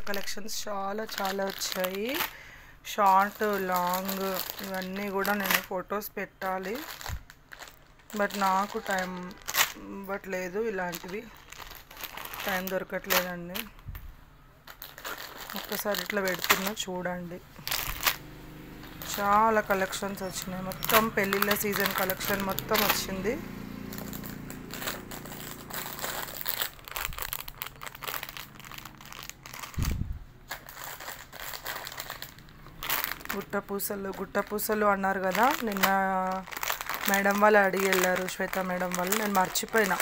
Collections చాలా వచ్చాయి. Short long ఇవన్నీ కూడా నేను ఫొటోస్ పెట్టాలి, బట్ నాకు టైం ఇవ్వట్లేదు, ఇలాంటివి టైం దొరకట్లేదండి. ఒక్కసారి ఇట్లా పెడుతున్నా చూడండి. చాలా కలెక్షన్స్ వచ్చినాయి, మొత్తం పెళ్ళిళ్ళ సీజన్ కలెక్షన్ మొత్తం వచ్చింది. గుట్టపూసలు అన్నారు కదా, నిన్న మేడం వాళ్ళు అడిగి వెళ్ళారు, శ్వేత మేడం వాళ్ళు. నేను మర్చిపోయినా,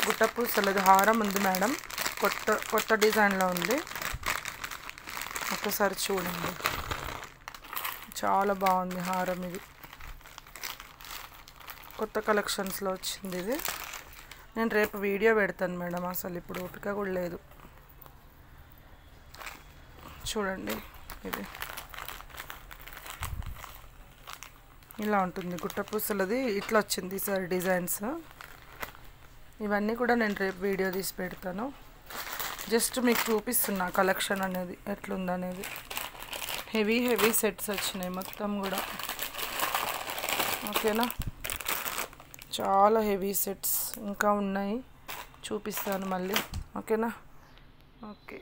గుట్టపూసలది హారం ఉంది మేడం, కొత్త డిజైన్లో ఉంది. ఒక్కసారి చూడండి, చాలా బాగుంది హారం. ఇది కొత్త కలెక్షన్స్లో వచ్చింది. ఇది నేను రేపు వీడియో పెడతాను మేడం, అసలు ఇప్పుడు ఓపిక కూడా లేదు. చూడండి, ఇది ఇలా ఉంటుంది గుట్టపూసలది, ఇట్లా వచ్చింది సార్ డిజైన్స్. ఇవన్నీ కూడా నేను రేపు వీడియో తీసి పెడతాను. జస్ట్ మీకు చూపిస్తున్నా కలెక్షన్ అనేది ఎట్లుందనేది. హెవీ సెట్స్ వచ్చినాయి మొత్తం కూడా, ఓకేనా. చాలా హెవీ సెట్స్ ఇంకా ఉన్నాయి, చూపిస్తాను మళ్ళీ, ఓకేనా. ఓకే.